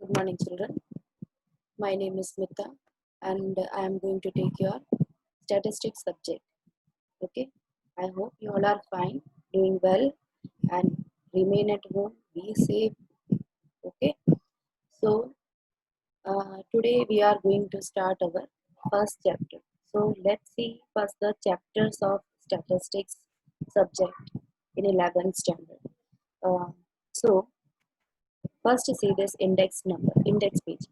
Good morning, children. My name is Smita, and I am going to take your statistics subject. Okay, I hope you all are fine, doing well, and remain at home, be safe. Okay, so today we are going to start our first chapter. So let's see first the chapters of statistics subject in 11th standard. Uh, so first see this index page.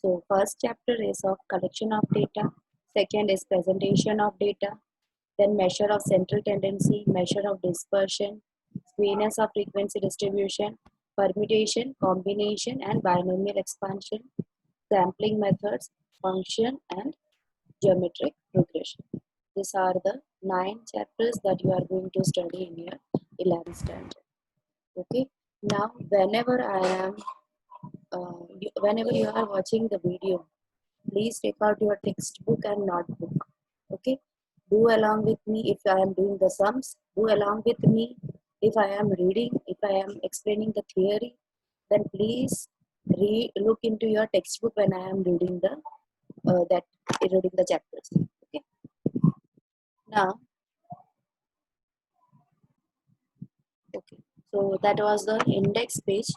So first chapter is of collection of data, second is presentation of data, then measure of central tendency, measure of dispersion, skewness of frequency distribution, permutation, combination and binomial expansion, sampling methods, function and geometric progression. These are the 9 chapters that you are going to study in your 11th standard. Okay. Now, whenever you are watching the video, please take out your textbook and notebook. Okay. Do along with me if I am doing the sums. Do along with me if I am reading, if I am explaining the theory. Then please look into your textbook when I am reading the chapters. Okay. Now, okay. So that was the index page,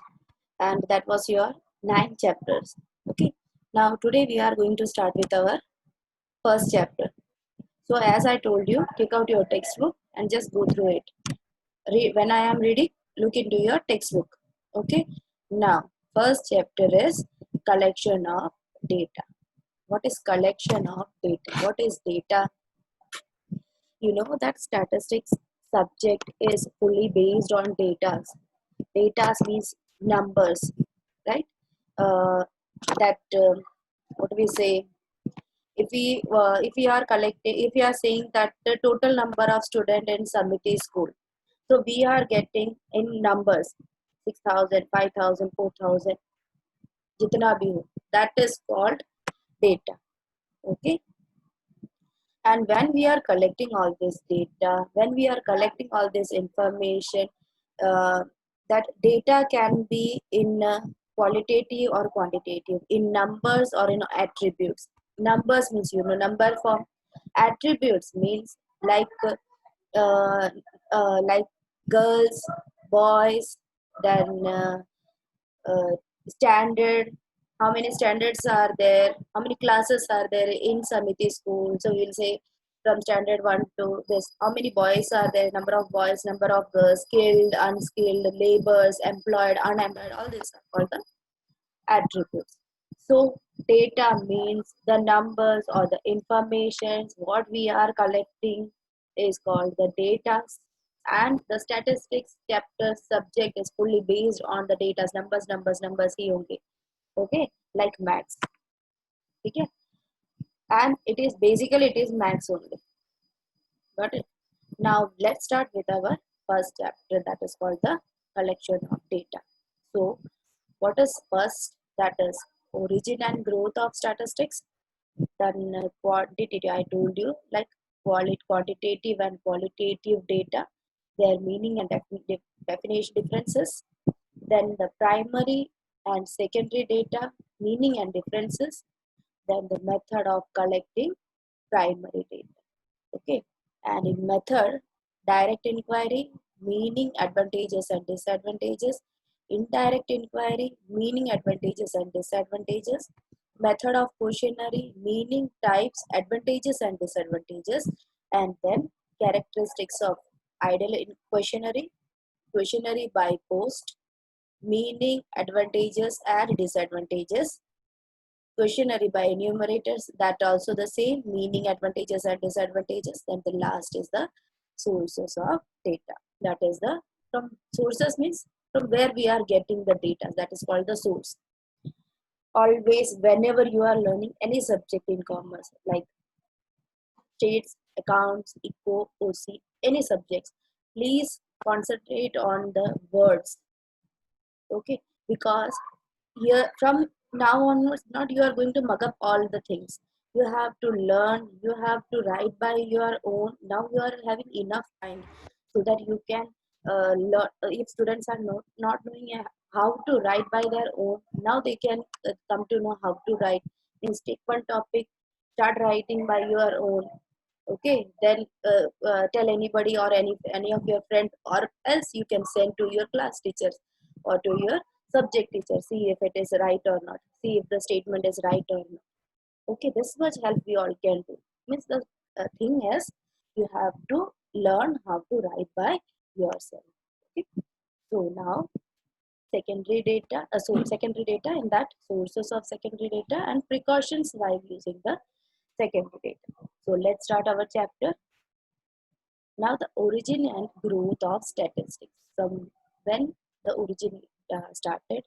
and that was your 9 chapters. Okay. Now today we are going to start with our first chapter. So as I told you, take out your textbook and just go through it. When I am reading, look into your textbook. Okay. Now, first chapter is collection of data. What is collection of data? What is data? You know that statistics subject is fully based on data. Data means numbers, right? That what do we say? If we are collecting, if we are saying that the total number of student in Samiti school, so we are getting in numbers 6,000, 5,000, 4,000, jitna bhi ho, that is called data. Okay. And when we are collecting all this data, when we are collecting all this information, uh, that data can be in qualitative or quantitative, in numbers or in attributes. Numbers means number form. Attributes means like uh, like girls, boys, then standard, how many standards are there, how many classes are there in Samiti school. So we'll say from standard 1 to this, how many boys are there, number of boys, number of girls, skilled, unskilled, laborers, employed, unemployed, all these are called the attributes. So data means the numbers or the informations what we are collecting is called the data, and the statistics chapter subject is fully based on the data. Numbers ही होंगे. Okay, like maths. Okay, and it is maths only. Got it? Now let's start with our first chapter, that is called the collection of data. So what is first? That is origin and growth of statistics. Then quantitative, I told you, like quantitative and qualitative data, their meaning and definition differences. Then the primary and secondary data, meaning and differences. Then the method of collecting primary data. Okay. And in method, direct inquiry, meaning, advantages and disadvantages. Indirect inquiry, meaning, advantages and disadvantages. Method of questionnaire, meaning, types, advantages and disadvantages. And then characteristics of ideal questionnaire, questionnaire by post, meaning, advantages and disadvantages. Questionnaire by enumerators, that also the same, meaning, advantages and disadvantages. Then the last is the sources of data. That is the, from sources means from where we are getting the data, that is called the source. Always whenever you are learning any subject in commerce, like states, accounts, eco, OC, any subjects, please concentrate on the words. Okay, because here from now onwards, not you are going to mug up all the things. You have to learn, you have to write by your own. Now you are having enough time so that you can learn. If students are not knowing how to write by their own. Now they can come to know how to write. Means take one topic, start writing by your own. Okay, then tell anybody or any of your friend, or else you can send to your class teachers or to your subject teacher. See if it is right or not. See if the statement is right or not. Okay, this much help we all can do. Means the thing is, you have to learn how to write by yourself. Okay, so now secondary data, in that sources of secondary data and precautions while using the secondary data. So let's start our chapter. Now the origin and growth of statistics. From when the origin started,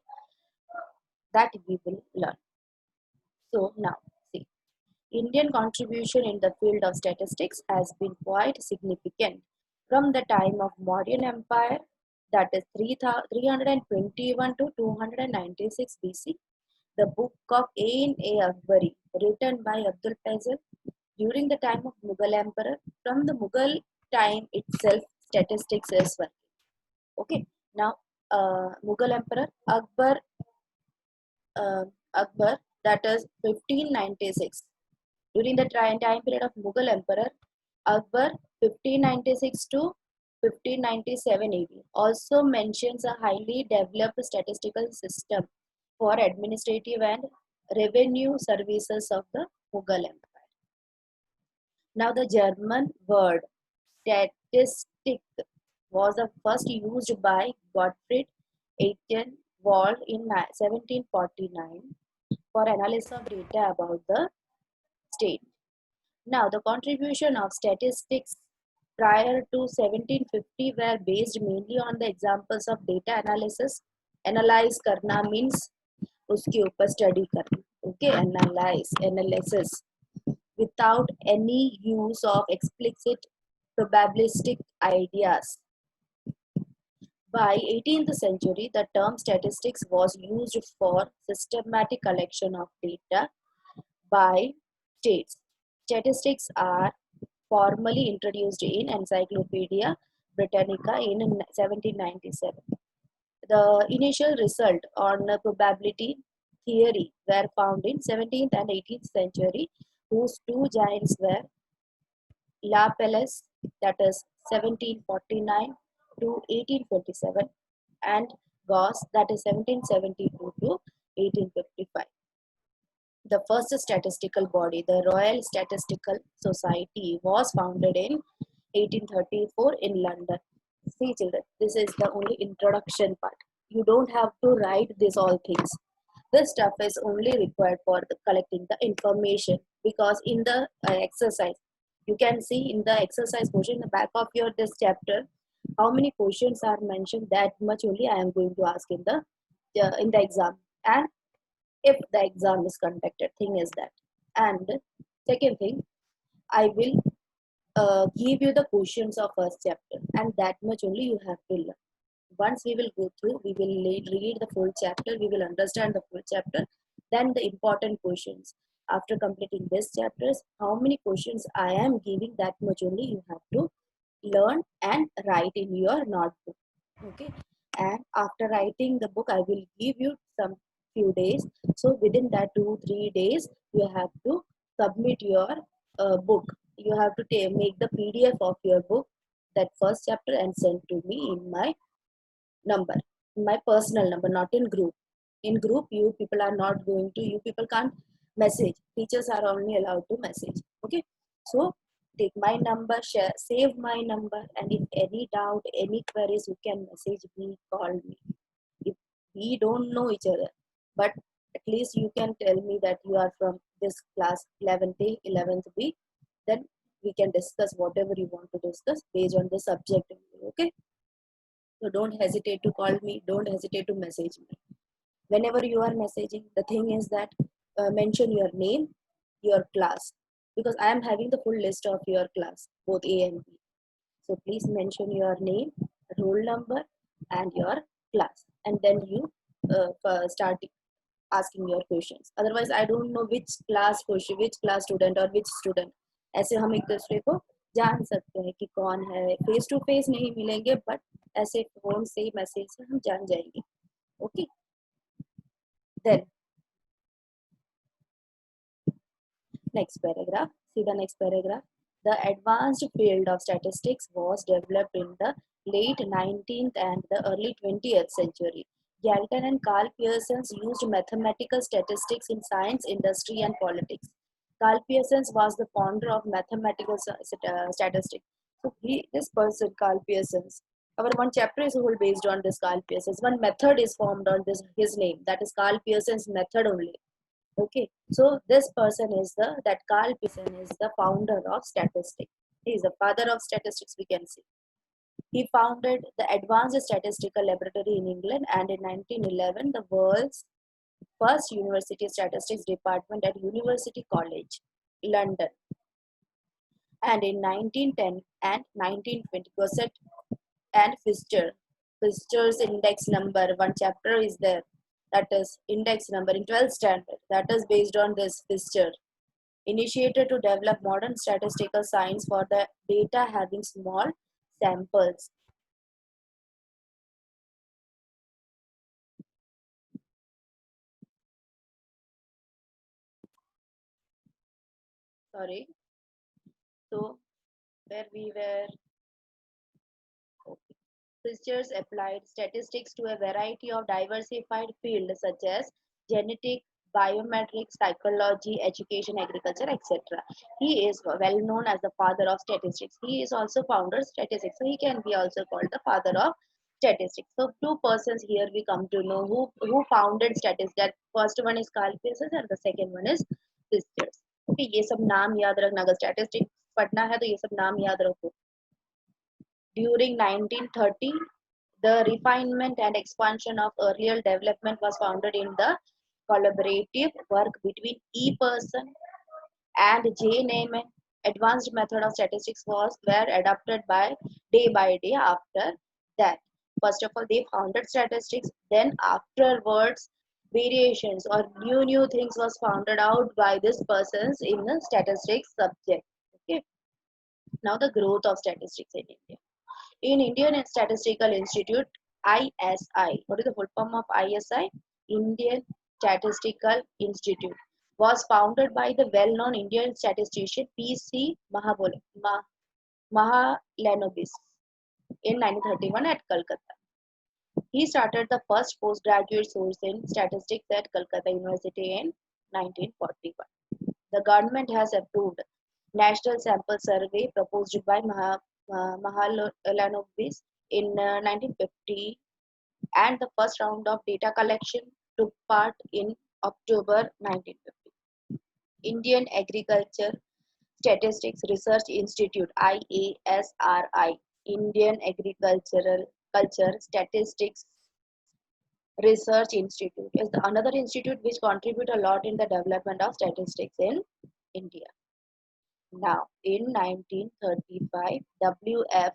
that we will learn. So now see, Indian contribution in the field of statistics has been quite significant from the time of Mauryan Empire, that is 321 to 296 BC. The book of A.N.A. Akbari, written by Abdul Faisal during the time of Mughal Emperor. From the Mughal time itself, statistics is working. Okay, now Mughal Emperor uh, Akbar, that is 1596. During the time period of Mughal Emperor Akbar, 1596 to 1597 AD, also mentions a highly developed statistical system for administrative and revenue services of the Mughal Empire. Now, the German word statistic was the first used by Gottfried Eichenwald in 1749 for analysis of data about the state. Now, the contribution of statistics prior to 1750 were based mainly on the examples of data analysis. Analyze करना means उसके ऊपर study करना. Okay, analysis without any use of explicit probabilistic ideas. By 18th century, the term statistics was used for systematic collection of data by states. Statistics are formally introduced in Encyclopedia Britannica in 1797. The initial result on probability theory were found in 17th and 18th century, whose two giants were Laplace, that is 1749 to 1847, and Gauss, that is 1772 to 1855. The first statistical body, the Royal Statistical Society, was founded in 1834 in London. See children, this is the only introduction part. You don't have to write these all things. This stuff is only required for collecting the information, because in the exercise, you can see in the exercise portion in the back of your this chapter, how many questions are mentioned, that much only I am going to ask in the exam. And if the exam is conducted, thing is that. And second thing, I will give you the questions of first chapter, and that much only you have to learn. Once we will go through, we will read the full chapter, we will understand the full chapter, then the important questions. After completing this chapters, how many questions I am giving, that much only you have to learn and write in your notebook. Okay, and after writing the book, I will give you some few days. So within that 2-3 days, you have to submit your book. You have to make the PDF of your book, that first chapter, and send to me in my number, in my personal number, not in group. In group, you people are not going to, you people can't message. Teachers are only allowed to message. Okay, so take my number, share, save my number, and if any doubt, any queries, you can message me, call me. If we don't know each other, but at least you can tell me that you are from this class 11th A, 11th B, then we can discuss whatever you want to discuss based on the subject. Okay, so don't hesitate to call me, don't hesitate to message me. Whenever you are messaging, the thing is that mention your name, your class, because I am having the full list of your class, both A and B. So please mention your name, roll number, and your class, and then you start asking your questions. Otherwise, I don't know which class question, which class student or which student. ऐसे हम एक दूसरे को जान सकते हैं कि कौन है. फेस टू फेस नहीं मिलेंगे, बट ऐसे फोन से मैसेज से हम जान जाएंगे. Okay, then next paragraph. See the next paragraph. The advanced field of statistics was developed in the late 19th and the early 20th century. Galton and Carl Pearson used mathematical statistics in science, industry, and politics. Carl Pearson was the founder of mathematical statistics. So this person, Carl Pearson, our one chapter is whole based on this Carl Pearson. One method is formed on this his name. That is Carl Pearson's method only. Okay, so this person is that Carl Pearson is the founder of statistics. He is the father of statistics, we can see. He founded the Advanced Statistical Laboratory in England, and in 1911, the world's first university statistics department at University College, London. And in 1910 and 1920, Gosset and Fischer's index number, one chapter is there, that is index number in 12th standard, that is based on this Fischer. Initiated to develop modern statistical science for the data having small samples. Sorry. So where we were, okay. Researchers applied statistics to a variety of diversified fields such as genetic, biometrics, psychology, education, agriculture, etc. He is well known as the father of statistics. He is also founder of statistics. So he can be also called the father of statistics. So two persons here we come to know who founded statistics. That first one is Carl Pearson and the second one is Researchers. Okay, ये सब नाम याद रखना, अगर statistics पढ़ना है तो ये सब नाम याद रखो. During 1930, the refinement and expansion of earlier development was founded in the collaborative work between E. Person and J. Neyman. Advanced method of statistics were adopted by day after that. First of all, they founded statistics. Then afterwards, variations or new things was founded out by these persons in the statistics subject. Okay. Now the growth of statistics in India. In Indian Statistical Institute, ISI, what is the full form of ISI? Indian Statistical Institute was founded by the well-known Indian statistician P.C. Mahalanobis in 1931 at Calcutta. He started the first postgraduate course in statistics at Calcutta University in 1941. The government has approved National Sample Survey proposed by Mahalanobis in 1950, and the first round of data collection took part in October 1950. Indian Agriculture Statistics Research Institute IASRI, Indian Agricultural Culture Statistics Research Institute is the another institute which contribute a lot in the development of statistics in India. Now, in 1935, W.F.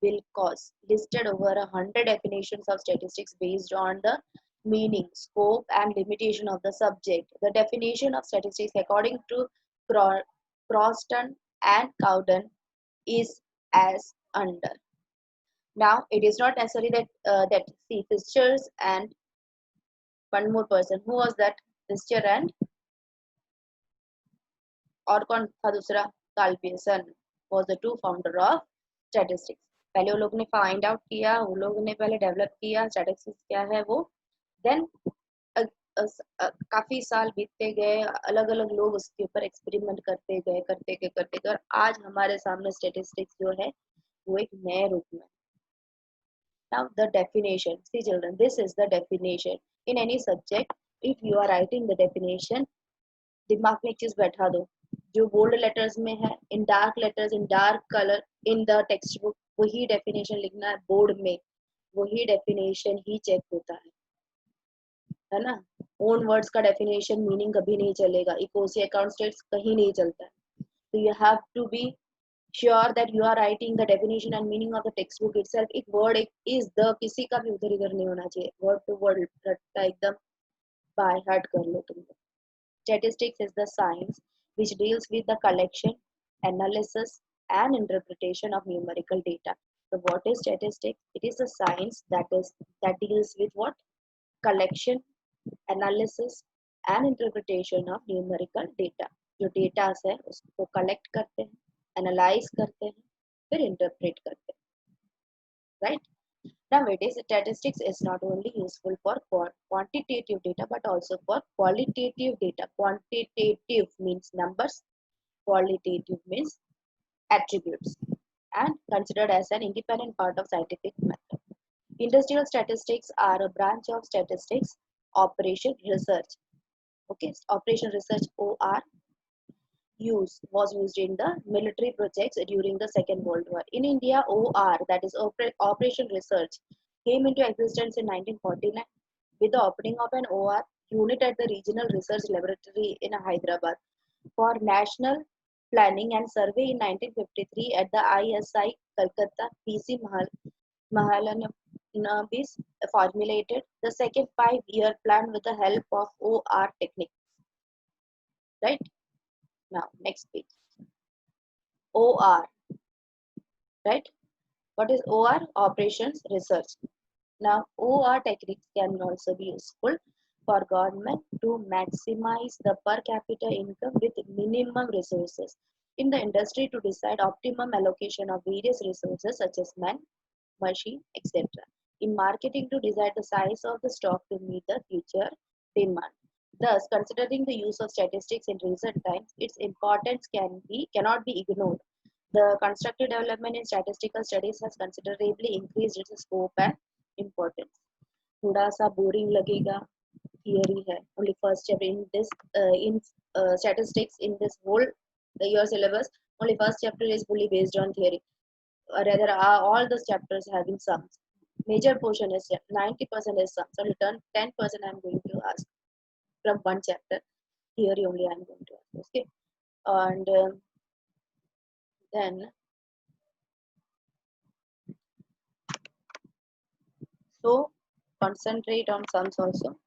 Wilcox listed over 100 definitions of statistics based on the meaning, scope, and limitation of the subject. The definition of statistics, according to Croston and Cowden, is as under. Now, it is not necessary that see Fischers and one more person. Who was that? Fischer and और कौन था दूसरा? Karl Pearson was the two founder of statistics. पहले वो लोग ने find out किया, वो लोग ने पहले डेवलप किया स्टैटिस्टिक्स क्या है वो, देन काफी साल बीतते गए, अलग अलग लोग उसके ऊपर एक्सपेरिमेंट करते गए और आज हमारे सामने स्टैटिस्टिक्स जो है वो एक नए रूप में. Now the definition, see children, this is the definition in any subject. If you are writing the definition, दिमाग में एक चीज बैठा दो, जो बोल्ड लेटर्स में है, इन dark letters, in dark colour in the text book, वही डेफिनेशन लिखना है बोर्ड में, वही डेफिनेशन ही चेक होता है ना. ओन वर्ड्स का डेफिनेशन मीनिंग कभी नहीं चलेगा, इकोसी अकाउंट स्टेट्स कहीं नहीं चलता है. तो you have to be sure that you are writing the definition and meaning of the text book itself. एक वर्ड एक इज द किसी का भी उधर इधर नहीं होना चाहिए, वर्ड टू वर्ड रटता एकदम बाय हार्ट कर लो तुम. Statistics is the science which deals with the collection, analysis, and interpretation of numerical data. So, what is statistics? It is a science that deals with what? collection, analysis and interpretation of numerical data. जो data है उसको collect करते हैं, analyze करते हैं, फिर interpret करते हैं, right? Nowadays, statistics is not only useful for quantitative data but also for qualitative data. Quantitative means numbers, qualitative means attributes, and considered as an independent part of scientific method. Industrial statistics are a branch of statistics operation research. Okay, operation research OR was used in the military projects during the Second World War. In India, OR, that is Operation Research, came into existence in 1949 with the opening of an OR unit at the Regional Research Laboratory in Hyderabad. For National Planning and Survey in 1953 at the ISI Calcutta, PC Mahalanobis formulated the second 5-year plan with the help of OR technique. Right? Now, next page. OR. Right? What is OR? Operations Research. Now, OR techniques can also be useful for government to maximize the per capita income with minimum resources in the industry to decide optimum allocation of various resources such as man, machine, etc. In marketing to decide the size of the stock to meet the future demand. Thus, considering the use of statistics in recent times, its importance cannot be ignored. The constructive development in statistical studies has considerably increased its scope and importance. थोड़ा सा boring लगेगा, theory है. Only first chapter in this statistics in this whole year syllabus. Only first chapter is fully based on theory. Rather, all the chapters having sums. Major portion is 90% is sums. Only 10% I am going to ask from one chapter. Theory only I am going to ask. Okay, and then so concentrate on sums also.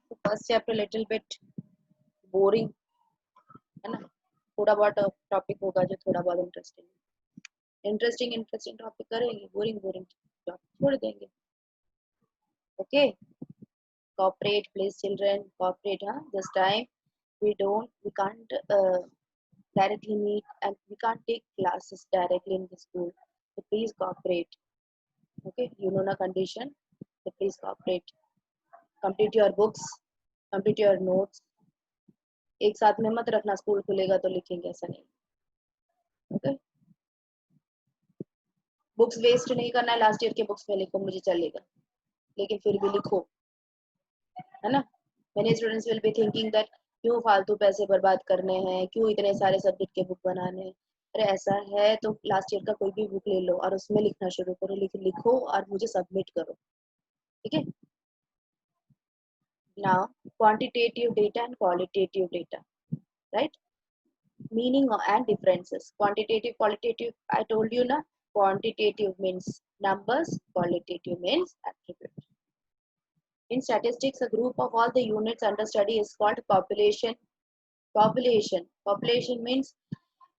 So first chapter little bit boring है ना, थोड़ा बहुत topic होगा जो थोड़ा बहुत interesting topic करेंगे, boring छोड़ देंगे. Okay, cooperate please children, cooperate. This time we can't directly meet and we can't take classes directly in the school, so please cooperate. Okay, you know the condition, so please cooperate. Complete your books, complete your notes. एक साथ में मत रखना, school खुलेगा तो लिखेंगे, ऐसा नहीं. ओके, बुक्स वेस्ट नहीं करना है. लास्ट ईयर के बुक्स में लिखो, मुझे चलेगा, लेकिन फिर भी लिखो, है ना. Many students will be thinking that क्यों फालतू पैसे बर्बाद करने हैं, क्यों इतने सारे सब्जेक्ट के बुक बनाने हैं. अरे ऐसा है तो लास्ट ईयर का कोई भी बुक ले लो और उसमें लिखना शुरू करो, लिखो और मुझे सबमिट करो. ठीक है. Now, quantitative data and qualitative data, right? Meaning and differences. Quantitative, qualitative, I told you na. Quantitative means numbers, qualitative means attributes. In statistics, a group of all the units under study is called population. Population means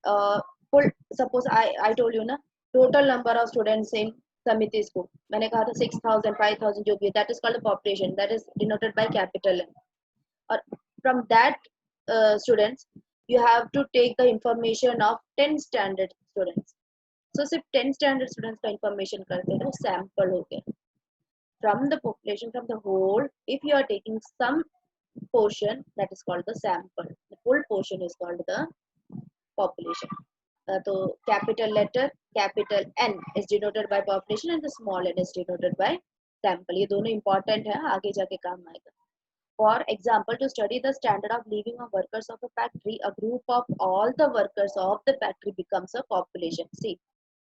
suppose I told you na, total number of students in Samiti school. मैंने कहा था 6,000, 5,000 जो भी, that is called a population. That is denoted by capital N. Or from that students, you have to take the information of 10 standard students. So सिर्फ 10 standard students का information करते हैं, sample हो गया. From the population, from the whole, if you are taking some portion, that is called the sample. The full portion is called the population. So capital letter capital N is denoted by population and the small n is denoted by sample. ये दोनों important है, आगे जाके काम आएगा. For example, to study the standard of living of workers of a factory, a group of all the workers of the factory becomes a population. See,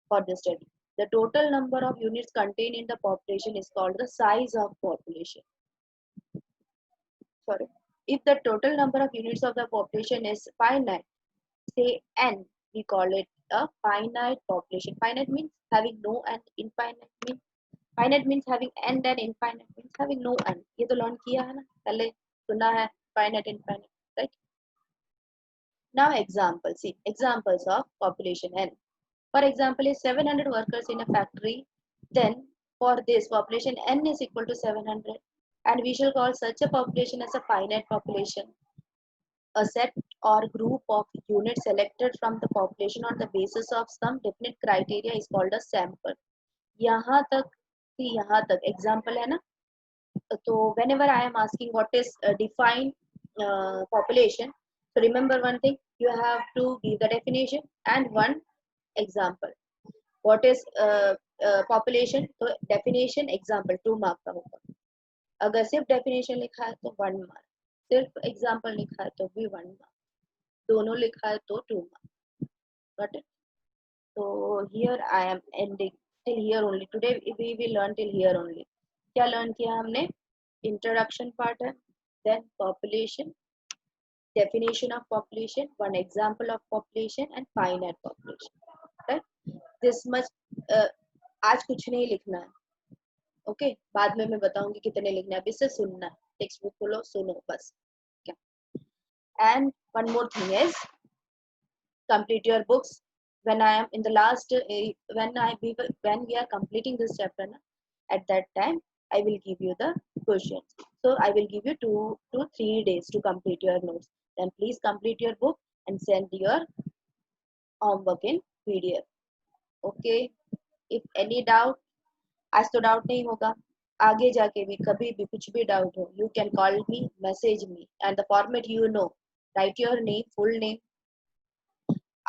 for this study, the total number of units contained in the population is called the size of population. Sorry, if the total number of units of the population is finite, say n, we call it a finite population. Finite means having no and infinite means finite means having n and infinite means having no n. ये तो learn किया है ना, पहले सुना है finite infinite, right? Now example, see examples of population n. For example, if 700 workers in a factory, then for this population n is equal to 700 and we shall call such a population as a finite population. A set or group of units selected from the population on the basis of some definite criteria is called a sample. यहाँ तक यहाँ तक example है ना. तो whenever I am asking what is defined population, so remember one thing, you have to give the definition and one example. What is population, तो definition example 2 mark का होगा. अगर सिर्फ definition लिखा है तो 1 mark, सिर्फ example लिखा है तो भी 1 mark, दोनों लिखा है तो 2 mark. Got it? So here I am ending till here only. Today we will learn till here only. क्या learn किया हमने? Introduction part है, then population, definition of population, one example of population and finite population. Right? This much. आज कुछ नहीं लिखना है. Okay, बाद में मैं बताऊंगी कितने लिखना है. अभी से सुनना है, टेक्स्ट बुक खोलो, सुनो बस. And one more thing is complete your books. When I am in the last when we are completing this chapter na, at that time I will give you the questions. So I will give you 2 to 3 days to complete your notes. Then please complete your book and send your homework in PDF. Okay. If any doubt, आज तो doubt नहीं होगा, आगे जाके भी कभी भी कुछ भी डाउट हो, you can call me, message me, and the format you know. Write your name, full name.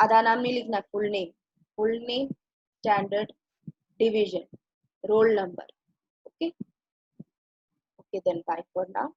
आधा नाम नहीं लिखना, full name, standard, division, roll number. Okay. Okay, then bye for now.